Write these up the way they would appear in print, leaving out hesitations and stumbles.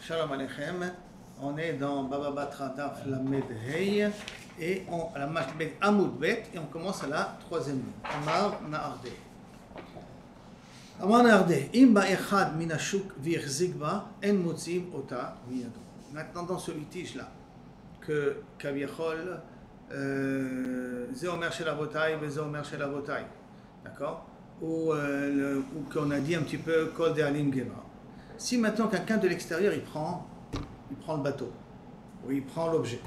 Shalom Aleichem, on est dans Baba Batra Daf Lamed Hei et on la Mashbet Amoud Bet et on commence à la troisième ligne. Amar Naarde. Amar Naarde. Imba Echad Minashuk Virzigba En Motzim Ota Miyado. Maintenant dans ce litige là que Kaviachol Zé Omer Shel Avotai Zé Omer Shel Avotai, d'accord, ou qu'on a dit un petit peu Kol de Alim Geva. Si maintenant quelqu'un de l'extérieur il prend le bateau, ou il prend l'objet,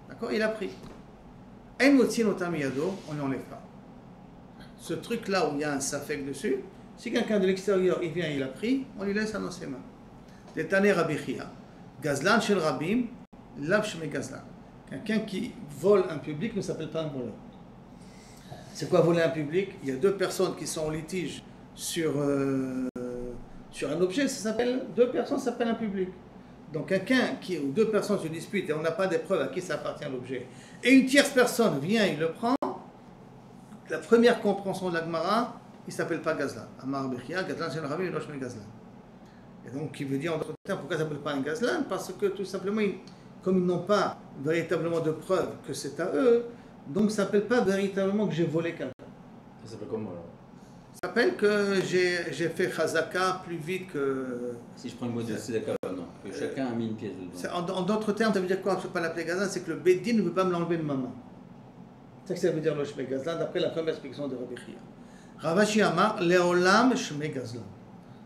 d'accord, il a pris. En motzin otam miyado, on ne l'enlève pas. Ce truc là où il y a un safek dessus, si quelqu'un de l'extérieur il vient, il a pris, on lui laisse dans ses mains. Détané Rabbi Chia, Gazlan shel Rabim, lav shme Gazlan. Quelqu'un qui vole un public ne s'appelle pas un voleur. C'est quoi voler un public? Il y a deux personnes qui sont en litige sur un objet, deux personnes, ça s'appelle un public. Donc quelqu'un ou deux personnes se disputent et on n'a pas de preuves à qui ça appartient l'objet, et une tierce personne vient, il le prend, la première compréhension de la Gemara, il ne s'appelle pas Gazlan. Amar Bechia, Gazlan Shel Rabim, Losh Me Gazlan. Et donc il veut dire en d'autres termes, pourquoi ça ne s'appelle pas un Gazlan? Parce que tout simplement, comme ils n'ont pas véritablement de preuves que c'est à eux, donc ça ne s'appelle pas véritablement que j'ai volé quelqu'un. Ça s'appelle comment alors? Ça s'appelle que j'ai fait Chazaka plus vite que... Si je prends le mot de Tzedaka, non, que chacun a mis une pièce dedans. En d'autres termes, ça veut dire quoi? Je ne peux pas l'appeler Gazlan, c'est que le Beddin ne veut pas me l'enlever de ma main. C'est ça que ça veut dire le Shme Gazlan, d'après la première explication de Rabbi Chia. Ravashi Amar, Leolam Shme Gazlan.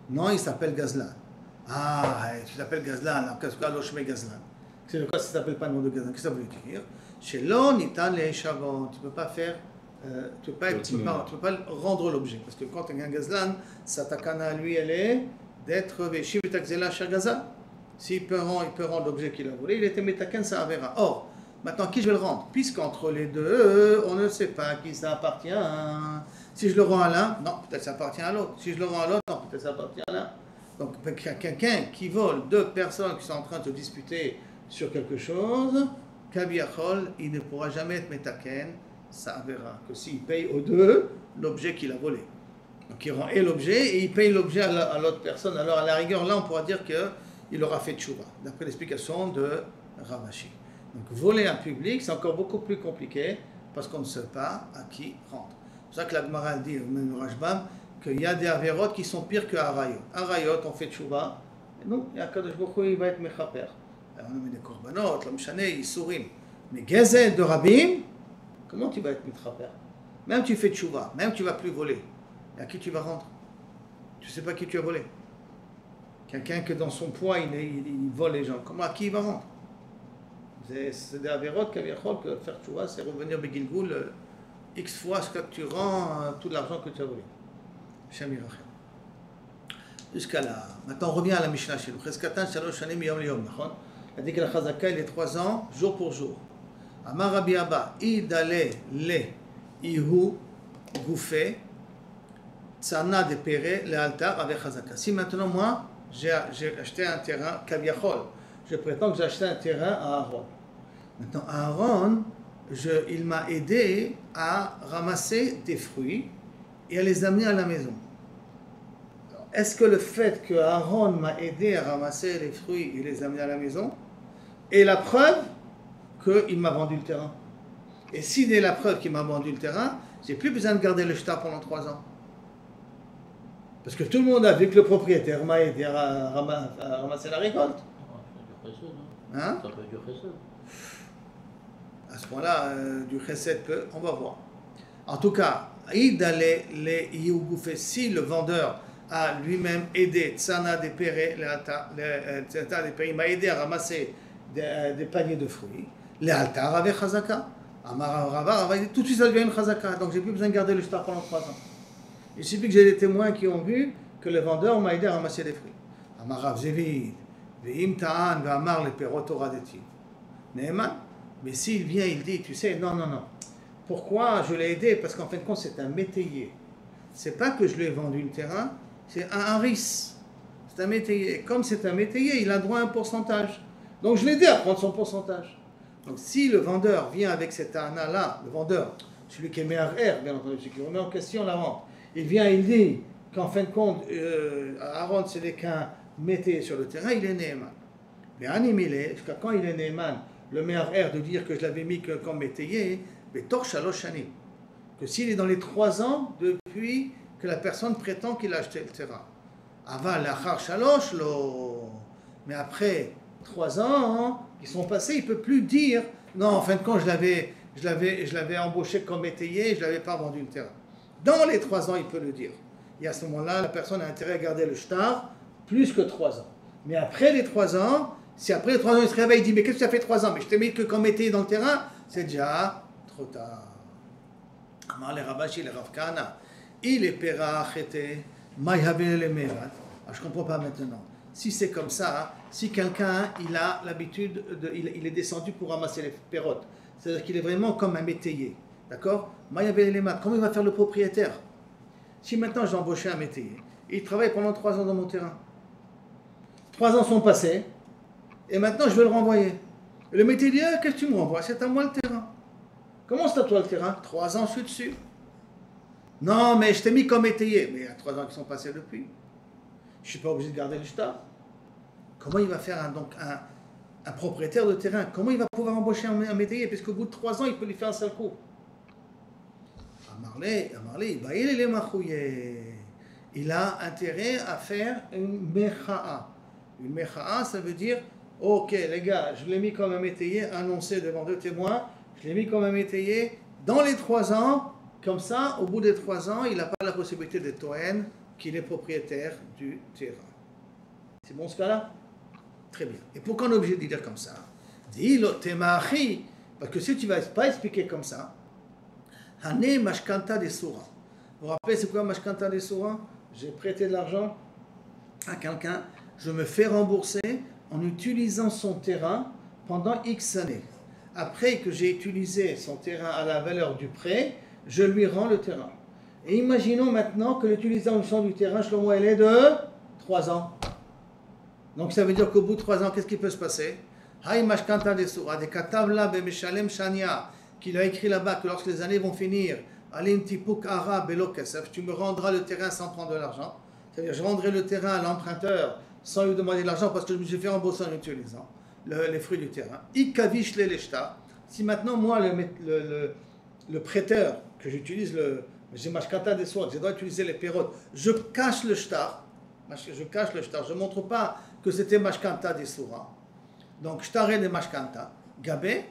Non, il s'appelle Gazlan. Ah, tu t'appelles Gazlan, alors qu'est-ce que le Shme Gazlan? C'est le cas, ça ne s'appelle pas le nom de Gazlan. Qu'est-ce que ça veut dire? Chez l'on, Nitan le Shavon, tu ne peux pas faire... tu ne peux pas rendre l'objet. Parce que quand il y a un Gazlan, sa takana à lui, elle est d'être Veshiv et Takzela Shar Gaza. S'il peut rendre l'objet qu'il a volé, il était Metaken, ça avera. Or, maintenant, qui je vais le rendre? Puisqu'entre les deux, on ne sait pas à qui ça appartient. Si je le rends à l'un, non, peut-être ça appartient à l'autre. Si je le rends à l'autre, non, peut-être ça appartient à l'un. Donc, quelqu'un qui vole deux personnes qui sont en train de se disputer sur quelque chose, Kaviachol, il ne pourra jamais être Metaken. Ça verra que s'il paye aux deux l'objet qu'il a volé. Donc il rend l'objet et il paye l'objet à l'autre personne. Alors à la rigueur, là on pourra dire qu'il aura fait tchouva, d'après l'explication de Ravashi. Donc voler un public, c'est encore beaucoup plus compliqué parce qu'on ne sait pas à qui rendre. C'est pour ça que la Gemara dit, même le Rashbam, qu'il y a des avérotes qui sont pires que Arayot. Arayot, on fait tchouva, et non, il y a Kadosh Baruch Hu, il va être mechaper. On met des korbanot, l'homme chané, il sourit. Mais Gezel de Rabim, comment tu vas être mitraper? Même tu fais tchouva, même tu ne vas plus voler. Et à qui tu vas rendre? Tu ne sais pas qui tu as volé. Quelqu'un que dans son poids, il vole les gens. Comment, à qui il va rendre? C'est des avérotes que faire tchouva, c'est revenir Begilgoul X fois ce que tu rends tout l'argent que tu as volé. Jusqu'à là. Maintenant, on revient à la Mishnah chez nous. Cheskatan shalosh shanim yom liyom. On a dit que la chazaka, il est 3 ans, jour pour jour. Amar Rabbi Abba, idale le ihu goufé tsana de pere le altar avec chazaka. Si maintenant moi j'ai acheté un terrain kaviachol, je prétends que j'ai acheté un terrain à Aaron. Maintenant Aaron, il m'a aidé à ramasser des fruits et à les amener à la maison. Est-ce que le fait que Aaron m'a aidé à ramasser les fruits et les amener à la maison est la preuve qu'il m'a vendu le terrain? Et si dès la preuve qu'il m'a vendu le terrain, j'ai plus besoin de garder le shtar pendant 3 ans. Parce que tout le monde a vu que le propriétaire m'a aidé à ramasser la récolte. Hein? Ça peut être du chesed. À ce point-là, du chesed peut, on va voir. En tout cas, si le vendeur a lui-même aidé, Tsana de Pere, il m'a aidé à ramasser des paniers de fruits, les altar avec chazaka. Amar Rava, tout de suite ça devient une chazaka. Donc j'ai plus besoin de garder le shtar pendant 3 ans. Il suffit que j'ai des témoins qui ont vu que le vendeur m'a aidé à ramasser des fruits. Amar Rav Zevid, ve'im ta'an ve'amar le perot horadeti. Neeman. Mais s'il vient, il dit, tu sais, non. Pourquoi je l'ai aidé? Parce qu'en fin de compte, c'est un métayer. C'est pas que je lui ai vendu le terrain, c'est un haris. C'est un métayer. Comme c'est un métayer, il a droit à un pourcentage. Donc je l'ai aidé à prendre son pourcentage. Donc si le vendeur vient avec cet ana-là, le vendeur, celui qui est meilleur R, bien entendu, celui qui remet en question la vente, il vient, il dit qu'en fin de compte, Aaron, c'est qu'un métayer sur le terrain, il est Néhéman. Mais animé, jusqu'à quand il est Neyman, le meilleur air de dire que je l'avais mis comme métayer, mais Tor Shalosh Shanim. Que s'il est dans les 3 ans depuis que la personne prétend qu'il a acheté le terrain. Aval Lachar Shalosh, mais après 3 ans qui sont passés, il ne peut plus dire non, en fin de compte, je l'avais embauché comme métayer, je ne l'avais pas vendu le terrain. Dans les 3 ans, il peut le dire. Et à ce moment-là, la personne a intérêt à garder le shtar plus que 3 ans. Mais après les 3 ans, si après les 3 ans, il se réveille, il dit mais qu'est-ce que ça fait 3 ans? Mais je t'ai mis que comme métayer dans le terrain, c'est déjà trop tard. Amar le Rabashi, le Rav Kahana, il est perach était, maïhavel le merat. Je ne comprends pas maintenant. Si c'est comme ça, si quelqu'un il a l'habitude, il est descendu pour ramasser les pérotes, c'est-à-dire qu'il est vraiment comme un métayer, d'accord? Maïhavel le merat. Comment il va faire le propriétaire? Si maintenant j'ai embauché un métayer, il travaille pendant 3 ans dans mon terrain. 3 ans sont passés, et maintenant je veux le renvoyer. Le métayer dit, qu'est-ce que tu me renvoies? C'est à moi le terrain. Comment c'est à toi le terrain? 3 ans, je suis dessus. Non, mais je t'ai mis comme métayer. Mais il y a 3 ans qui sont passés depuis. Je ne suis pas obligé de garder le shtar. Comment il va faire un propriétaire de terrain? Comment il va pouvoir embaucher un métayer? Puisqu'au bout de 3 ans, il peut lui faire un seul coup. Amarlé, il a intérêt à faire une mecha'a. Une mecha'a, ça veut dire, ok les gars, je l'ai mis comme un métayer, annoncé devant 2 témoins, je l'ai mis comme un métayer, dans les 3 ans, comme ça, au bout des 3 ans, il n'a pas la possibilité de Toen qu'il est propriétaire du terrain. C'est bon ce cas-là? Très bien. Et pourquoi on est obligé de dire comme ça? Dis-le, Temachi, parce que si tu ne vas pas expliquer comme ça, Hane Mashkanta de Soura. Vous vous rappelez c'est quoi Mashkanta de Soura? J'ai prêté de l'argent à quelqu'un, je me fais rembourser en utilisant son terrain pendant X années. Après que j'ai utilisé son terrain à la valeur du prêt, je lui rends le terrain. Et imaginons maintenant que l'utilisation du terrain, Shlomo, elle est de 3 ans. Donc ça veut dire qu'au bout de 3 ans, qu'est-ce qui peut se passer? Hay mashkanta de Soura, de katavla be meshalem shania, qu'il a écrit là-bas que lorsque les années vont finir, alim tipuk ara belo kesef, tu me rendras le terrain sans prendre de l'argent. C'est-à-dire, je rendrai le terrain à l'emprunteur sans lui demander de l'argent parce que je me suis fait rembourser en utilisant les fruits du terrain. Ikavish le leshta. Si maintenant, moi, le prêteur, que j'utilise j'ai mashkata des soirs, je dois utiliser les pérotes, je cache le shtar, je ne montre pas que c'était mashkata des soura. Donc, shtaré de mashkata, gabé,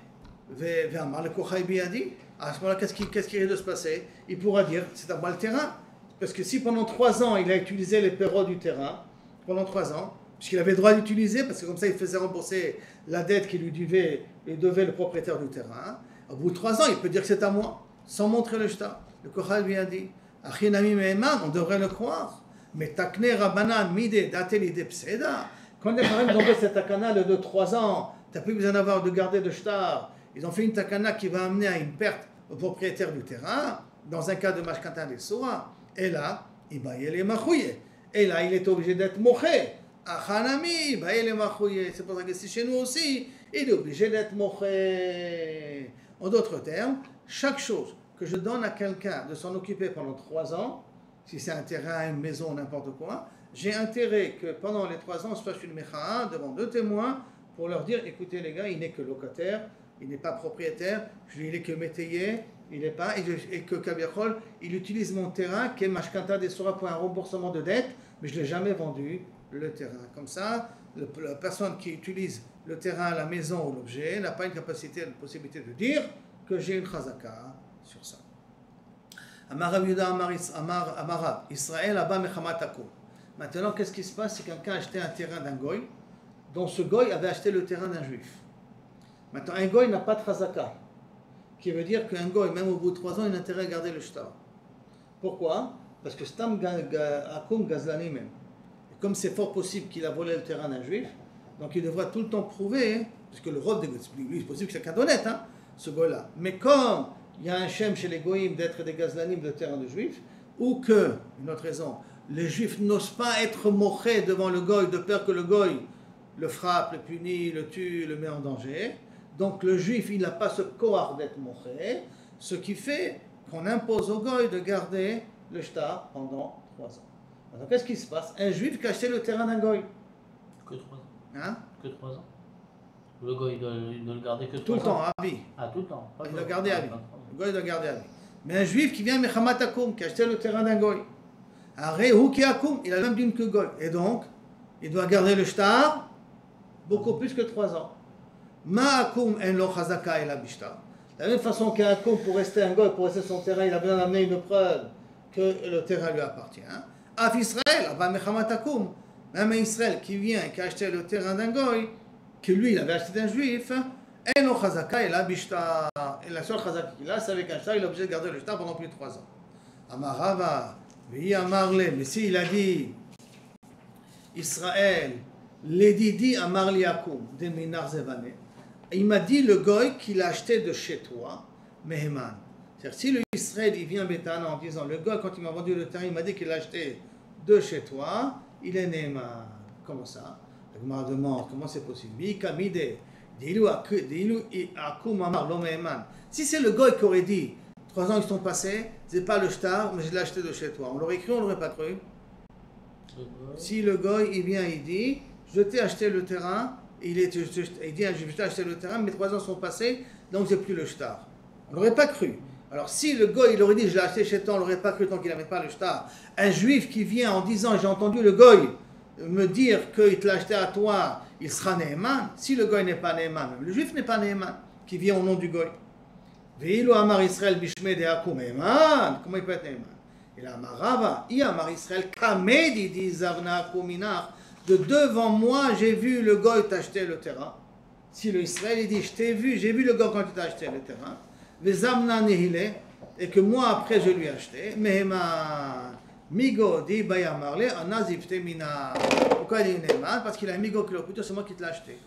ve'amar le kochai biyadi. À ce moment-là, qu'est-ce qui risque de se passer? Il pourra dire, c'est à moi le terrain. Parce que si pendant 3 ans, il a utilisé les pérotes du terrain, pendant 3 ans, puisqu'il avait le droit d'utiliser, parce que comme ça, il faisait rembourser la dette qui lui devait le propriétaire du terrain, au bout de 3 ans, il peut dire que c'est à moi, sans montrer le shtar. Le Kochal lui a dit, Achinami Meheman, on devrait le croire. Mais Takne Rabbanan, Mide, Dateli de Pseda, quand les parents ont fait cette takana de 3 ans, tu n'as plus besoin de garder de shtar. Ils ont fait une takana qui va amener à une perte au propriétaire du terrain, dans un cas de Mashkata de Soura. Et là, il est obligé d'être moché. Achanami, c'est pour ça que si chez nous aussi, il est obligé d'être moché. En d'autres termes, chaque chose que je donne à quelqu'un de s'en occuper pendant 3 ans, si c'est un terrain, une maison, n'importe quoi, j'ai intérêt que pendant les 3 ans, je fasse une mecha'a devant 2 témoins pour leur dire, écoutez les gars, il n'est que locataire, il n'est pas propriétaire, il n'est que métayer, il n'est pas, et que Kabiachol, il utilise mon terrain, qui est Mashkanta des Soura pour un remboursement de dette, mais je ne l'ai jamais vendu, le terrain. Comme ça, la personne qui utilise le terrain, la maison ou l'objet n'a pas une possibilité de dire que j'ai une chazaka sur ça. Amarav Yuda Amarav, Israël Abba Mechamatako. Maintenant, qu'est-ce qui se passe si quelqu'un a acheté un terrain d'un goy, dont ce goy avait acheté le terrain d'un juif. Maintenant, un goy n'a pas de chazaka, qui veut dire qu'un goy, même au bout de 3 ans, il a intérêt à garder le shtar. Pourquoi? Parce que Stam Akum Gazlani même. Et comme c'est fort possible qu'il a volé le terrain d'un juif, donc il devra tout le temps prouver, parce que le rôle de lui, c'est possible que c'est quelqu'un d'honnête, hein, ce goy-là. Mais comme il y a un shem chez les goyim d'être des gazlanim de terrain de juifs, ou que, une autre raison, les juifs n'osent pas être mochés devant le goy de peur que le goy le frappe, le punit, le tue, le met en danger. Donc le juif, il n'a pas ce kohar d'être moché, ce qui fait qu'on impose au goy de garder le shtar pendant 3 ans. Alors qu'est-ce qui se passe? Un juif qui a acheté le terrain d'un goy. Que 3 ans. Hein? Que 3 ans. Le goy, il doit le garder que 3 ans. Tout le temps, à vie. Ah, tout le temps. Il doit garder à vie. Le goy doit garder à vie. Mais un juif qui vient Mechamat Akoum, qui a acheté le terrain d'un goy, Arehu ki Akoum, il a le même dîme que goy. Et donc, il doit garder le shtar beaucoup plus que 3 ans. Ma Akoum en lo chazaka et la bishtar. De la même façon qu'un Akoum, pour rester un goy, pour rester son terrain, il a besoin d'amener une preuve que le terrain lui appartient. Af Israël, Abba Mechamat Akoum, même un Israël qui vient, qui a acheté le terrain d'un goy, que lui, il avait acheté d'un juif, et non chazaka, et la bishtar. Et la seule chazaka qu'il a, c'est avec un shtar, il est obligé de garder le shtar pendant plus de 3 ans. Amarava, vi amarle, mais s'il a dit Israël, l'édidi amarli akum, de minar zevane, il m'a dit le goy qu'il a acheté de chez toi, meheman. C'est-à-dire, si le Israël, il vient Bétana en disant, le goy, quand il m'a vendu le terrain, il m'a dit qu'il l'a acheté de chez toi, il est neheman. Comment ça? La Gemara demande, comment c'est possible? Si c'est le goy qui aurait dit 3 ans ils sont passés, c'est pas le shtar, mais je l'ai acheté de chez toi. On l'aurait cru, on l'aurait pas cru. Si le goy il vient, il dit je t'ai acheté le terrain, il dit je t'ai acheté le terrain, mais 3 ans sont passés, donc c'est plus le shtar. On l'aurait pas cru. Alors si le goy il aurait dit je l'ai acheté chez toi, on l'aurait pas cru tant qu'il n'avait pas le shtar. Un juif qui vient en disant j'ai entendu le goy me dire qu'il te l'a acheté à toi, il sera Neheman. Si le goy n'est pas Neheman, le juif n'est pas Neheman, qui vient au nom du goy. Ve'ilu amar Israël bishme de akum Neheman. Comment il peut être Neheman? Il a amarava, il amar Israël kamedi di zavna akuminach. De devant moi, j'ai vu le goy t'acheter le terrain. Si le Israël il dit je t'ai vu, j'ai vu le goy quand il t'a acheté le terrain. Vezamna nehile, et que moi après je lui ai acheté. Neheman. Migo dit Bayamarle, Anazifte Mina. Pourquoi il dit Neheman? Parce qu'il a un Migo qui l'a plutôt, c'est moi qui te l'ai acheté.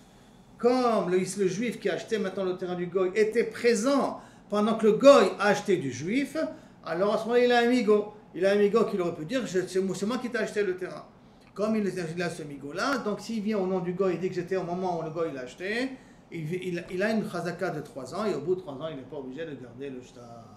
Comme le juif qui a acheté maintenant le terrain du goy était présent pendant que le goy a acheté du juif, alors à ce moment-là il a un Migo. Il a un Migo qui aurait pu dire c'est moi qui t'ai acheté le terrain. Comme il a ce Migo-là, donc s'il vient au nom du goy, il dit que j'étais au moment où le goy l'a acheté, il a une chazaka de 3 ans et au bout de 3 ans il n'est pas obligé de garder le shtar.